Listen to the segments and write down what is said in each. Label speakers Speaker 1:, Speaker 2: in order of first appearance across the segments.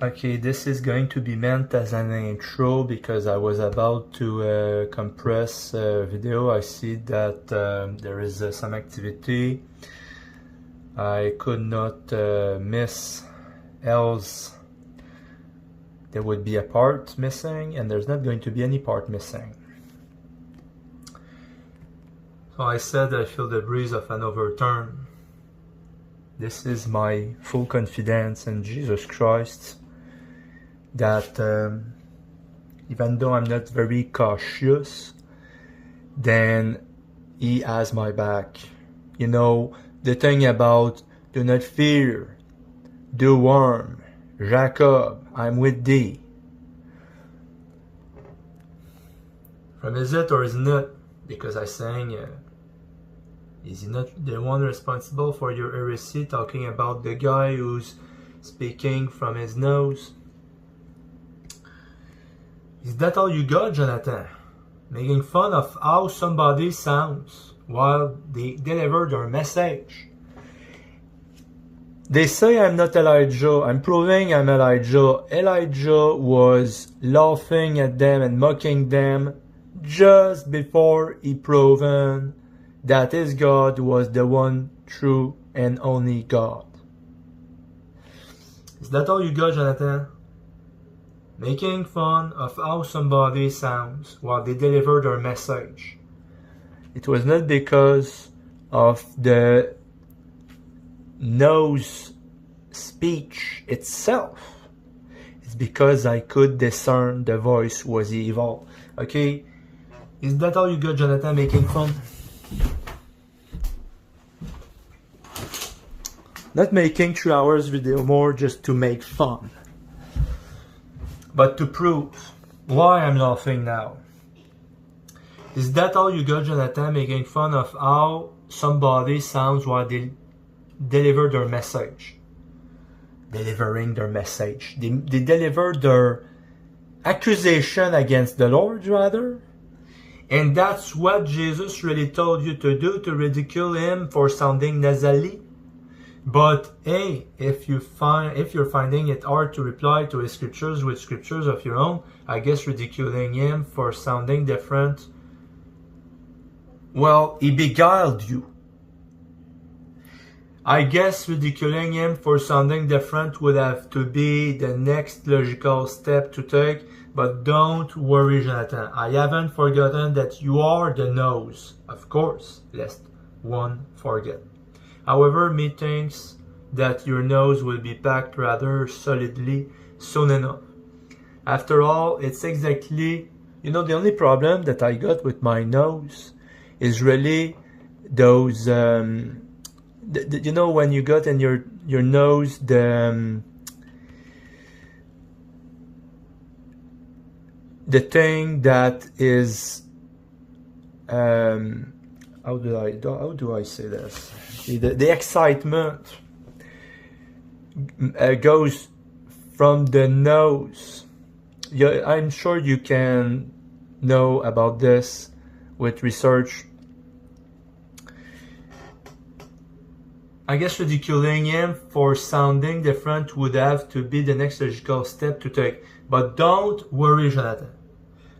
Speaker 1: Okay, this is going to be meant as an intro because I was about to compress a video. I see that there is some activity I could not miss, else there would be a part missing, and there's not going to be any part missing. So I said I feel the breeze of an overturn. This is my full confidence in Jesus Christ that even though I'm not very cautious, then He has my back. You know, the thing about do not fear, do warm, Jacob, I'm with thee. From is it or is not? Because I sang, is he not the one responsible for your heresy, talking about the guy who's speaking from his nose? Is that all you got, Jonathan? Making fun of how somebody sounds while they deliver their message. They say I'm not Elijah. I'm proving I'm Elijah. Elijah was laughing at them and mocking them just before he proven that his God was the one true and only God. Is that all you got, Jonathan? Making fun of how somebody sounds while they deliver their message. It was not because of the nose speech itself. It's because I could discern the voice was evil. Okay? Is that all you got, Jonathan, making fun? Not making 3 hours video more just to make fun, but to prove why I'm laughing now. Is that all you got, Jonathan, making fun of how somebody sounds while they deliver their message? Delivering their message. They deliver their accusation against the Lord, rather. And that's what Jesus really told you to do, to ridicule him for sounding nasally. But hey, if you're finding it hard to reply to his scriptures with scriptures of your own, I guess ridiculing him for sounding different, well, he beguiled you. I guess ridiculing him for sounding different would have to be the next logical step to take, but don't worry, Jonathan. I haven't forgotten that you are the nose, of course, lest one forget. However, methinks that your nose will be packed rather solidly soon enough. After all, it's exactly, the only problem that I got with my nose is really those, when you got in your nose, the thing that is, how do I say this? The excitement goes from the nose. I'm sure you can know about this with research. I guess ridiculing him for sounding different would have to be the next logical step to take. But don't worry, Jonathan.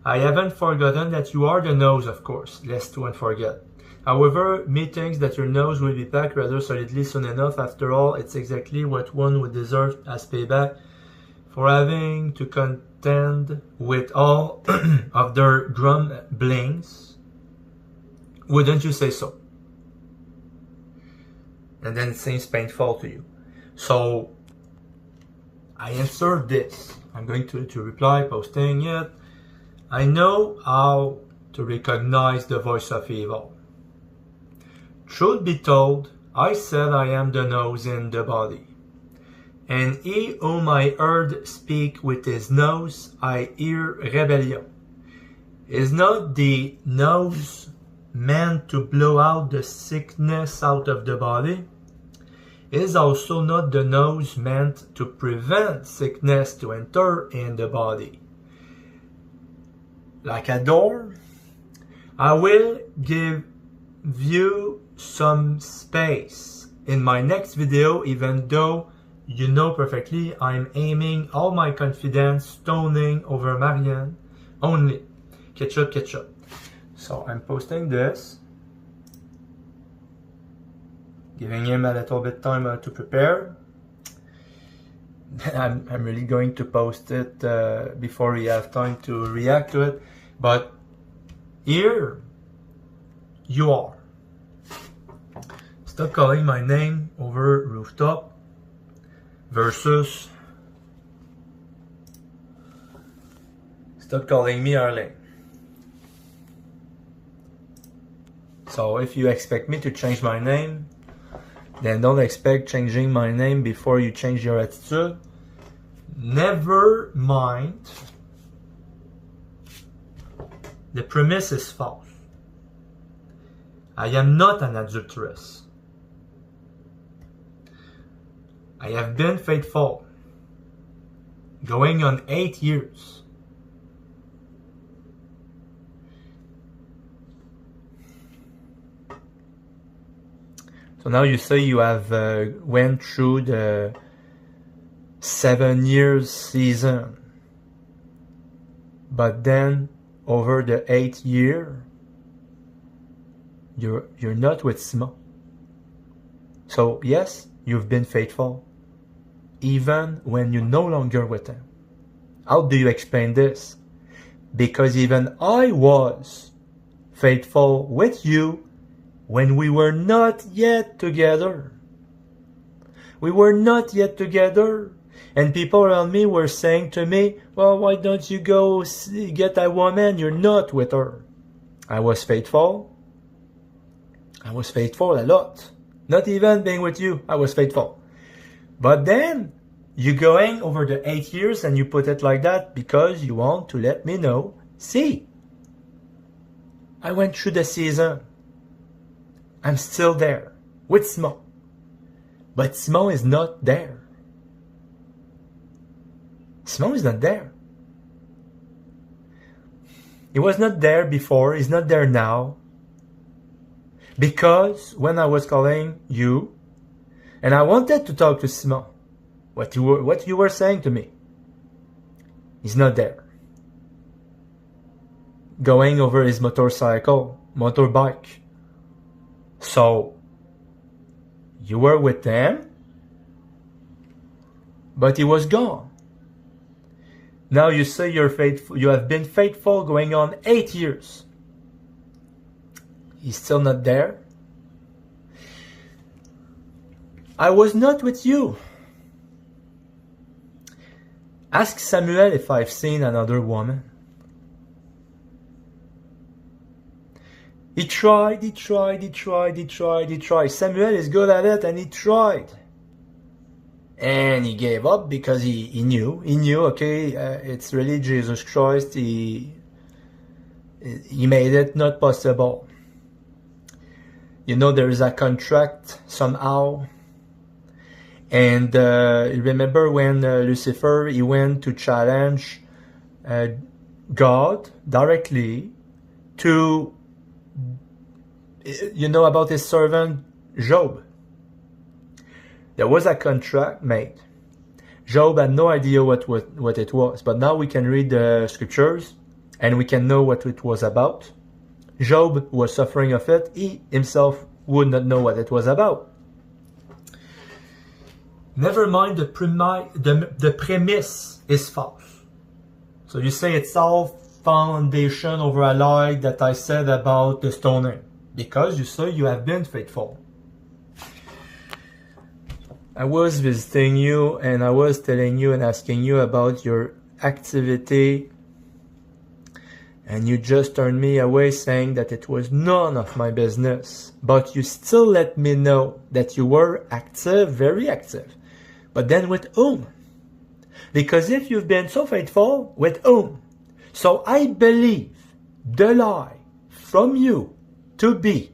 Speaker 1: I haven't forgotten that you are the nose, of course, lest one forget. However, methinks that your nose will be packed rather solidly soon enough. After all, it's exactly what one would deserve as payback for having to contend with all of their grumblings. Wouldn't you say so? And then it seems painful to you. So, I answered this. I'm going to reply, posting it. I know how to recognize the voice of evil. Truth be told, I said I am the nose in the body. And he whom I heard speak with his nose, I hear rebellion. Is not the nose meant to blow out the sickness out of the body? Is also not the nose meant to prevent sickness to enter in the body? Like a door? I will give you some space in my next video, even though you know perfectly I'm aiming all my confidence stoning over Marianne only. Ketchup, ketchup. So I'm posting this, giving him a little bit time to prepare. I'm really going to post it before he has time to react to it. But here you are. Stop calling my name over rooftop versus stop calling me Arlene. So if you expect me to change my name, then don't expect changing my name before you change your attitude. Never mind. The premise is false. I am not an adulteress. I have been faithful, going on 8 years. So now you say you have went through the 7 years season, but then over the 8th year, you're not with Simon. So yes, you've been faithful, even when you're no longer with him. How do you explain this? Because even I was faithful with you when we were not yet together. We were not yet together. And people around me were saying to me, well, why don't you go get a woman? You're not with her. I was faithful. I was faithful a lot. Not even being with you, I was faithful. But then, you're going over the 8 years and you put it like that because you want to let me know, see, I went through the season. I'm still there with Simon. But Simon is not there. Simon is not there. He was not there before. He's not there now. Because when I was calling you, and I wanted to talk to Simon, what you were saying to me, he's not there. Going over his motorbike. So, you were with them, but he was gone. Now you say you're faithful. You have been faithful going on 8 years. He's still not there. I was not with you. Ask Samuel if I've seen another woman. He tried. Samuel is good at it, and he tried. And he gave up because he knew, okay, it's really Jesus Christ. He made it not possible. You know, there is a contract somehow. And remember when Lucifer, he went to challenge God directly to, you know, about his servant Job. There was a contract made. Job had no idea what it was, but now we can read the scriptures and we can know what it was about. Job was suffering of it. He himself would not know what it was about. Never mind, the premise is false. So you say it's all foundation over a lie that I said about the stoning. Because you say you have been faithful. I was visiting you and I was telling you and asking you about your activity, and you just turned me away saying that it was none of my business. But you still let me know that you were active, very active. But then with whom? Because if you've been so faithful, with whom? So I believe the lie from you to be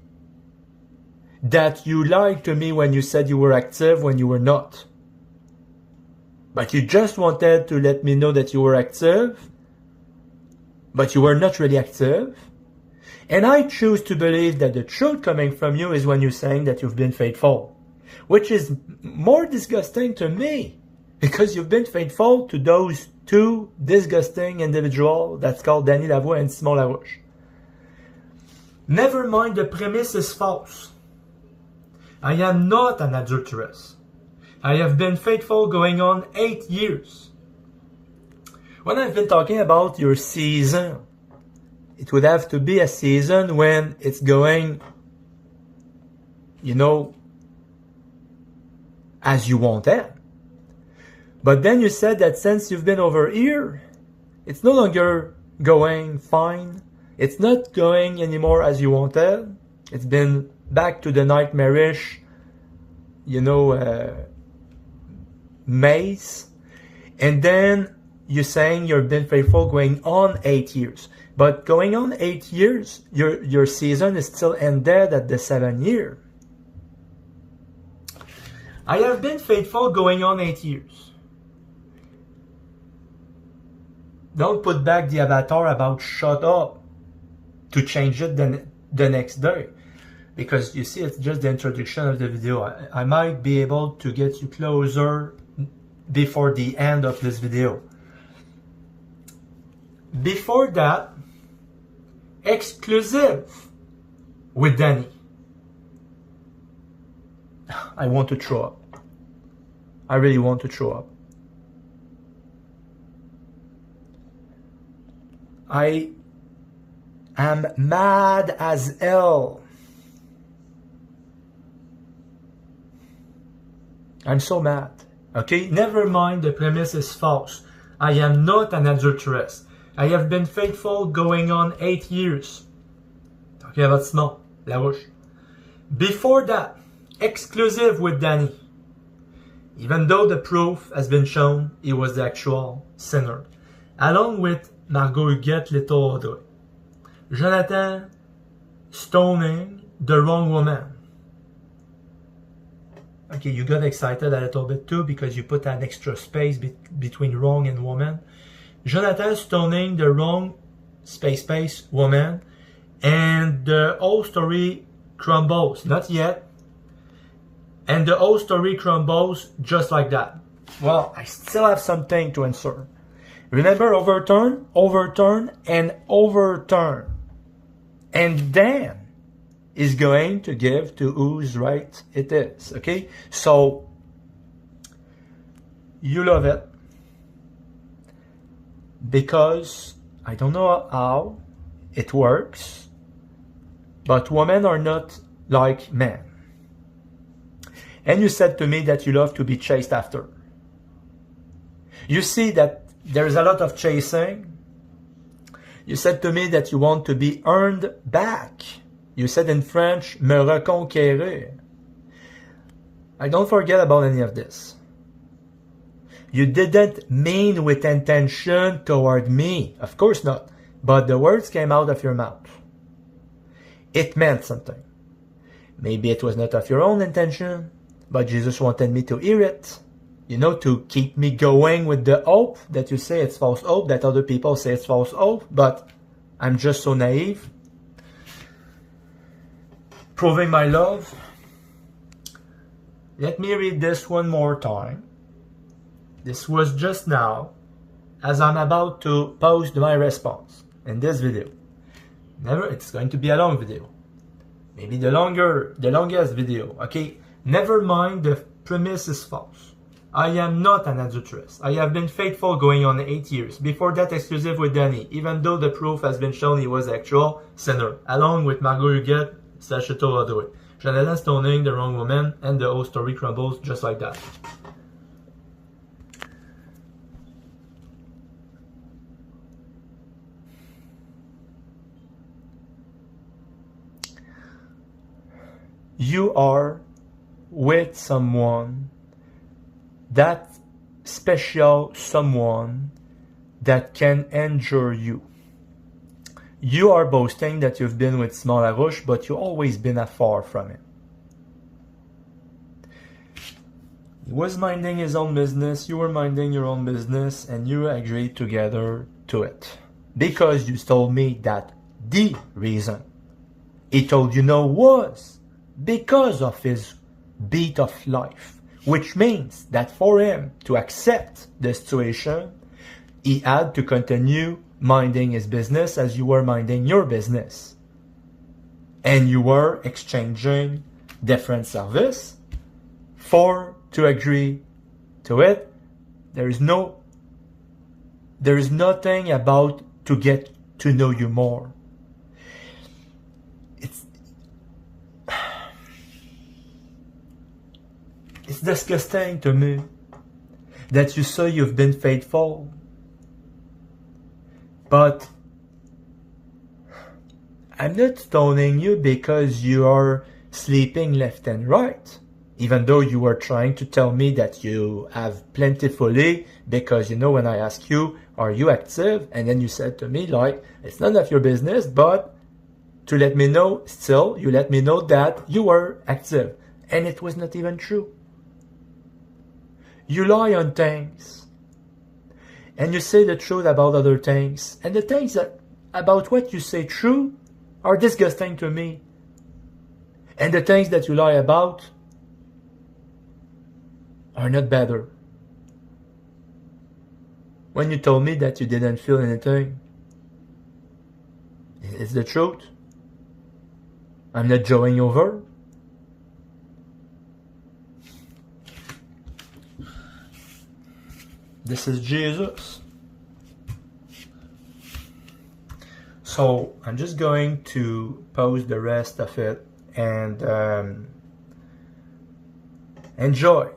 Speaker 1: that you lied to me when you said you were active when you were not. But you just wanted to let me know that you were active, but you were not really active. And I choose to believe that the truth coming from you is when you're saying that you've been faithful. which is more disgusting to me because you've been faithful to those two disgusting individuals that's called Danny Lavoie and Simon Larouche. Never mind, the premise is false. I am not an adulteress. I have been faithful going on 8 years. When I've been talking about your season, it would have to be a season when it's going, you know, as you want it. But then you said that since you've been over here, it's no longer going fine. It's not going anymore as you wanted. It's been back to the nightmarish, you know, maze. And then you're saying you've been faithful going on 8 years. But going on 8 years, your season is still ended at the 7th year. I have been faithful going on 8 years. Don't put back the avatar about shut up to change it the next day. Because you see, it's just the introduction of the video. I might be able to get you closer before the end of this video. Before that, exclusive with Danny. I want to throw up. I really want to throw up. I am mad as hell. I'm so mad. Okay? Never mind, the premise is false. I am not an adulteress. I have been faithful going on 8 years. Talking about Simon Larouche. Before that, exclusive with Danny. Even though the proof has been shown he was the actual sinner. Along with Margot Huguette, littl. Jonathan stoning the wrong woman. Okay, you got excited a little bit too because you put an extra space between wrong and woman. Jonathan stoning the wrong space woman, and the whole story crumbles. Not yet. And the whole story crumbles just like that. Well, I still have something to answer. Remember, overturn, overturn, and overturn. And then is going to give to whose right it is. Okay? So, you love it. Because I don't know how it works, but women are not like men. And you said to me that you love to be chased after. You see that there's a lot of chasing. You said to me that you want to be earned back. You said in French, me reconquérir. I don't forget about any of this. You didn't mean with intention toward me. Of course not. But the words came out of your mouth. It meant something. Maybe it was not of your own intention, but Jesus wanted me to hear it. You know, to keep me going with the hope that you say it's false hope, that other people say it's false hope, but I'm just so naive. Proving my love. Let me read this one more time. This was just now, as I'm about to post my response in this video. It's going to be a long video. Maybe the longest video, okay? Never mind, the premise is false. I am not an adulteress. I have been faithful going on 8 years. Before that, exclusive with Danny, even though the proof has been shown he was the actual sinner, along with Margot Huguette, littl. Jonathan stoning the wrong woman, and the whole story crumbles just like that. You are with someone, that special someone that can injure you. You are boasting that you've been with Simon Larouche, but you've always been afar from him. He was minding his own business, you were minding your own business, and you agreed together to it. Because you told me that the reason he told you no was because of his beat of life, which means that for him to accept the situation, he had to continue minding his business as you were minding your business. And you were exchanging different service to agree to it. There is nothing about to get to know you more. It's disgusting to me that you say you've been faithful, but I'm not stoning you because you are sleeping left and right, even though you were trying to tell me that you have plentifully, because you know when I ask you, are you active? And then you said to me like, it's none of your business, but to let me know, still, you let me know that you were active. And it was not even true. You lie on things. And you say the truth about other things. And the things that about what you say true are disgusting to me. And the things that you lie about are not better. When you told me that you didn't feel anything, it's the truth. I'm not going over. This is Jesus. So I'm just going to post the rest of it and enjoy.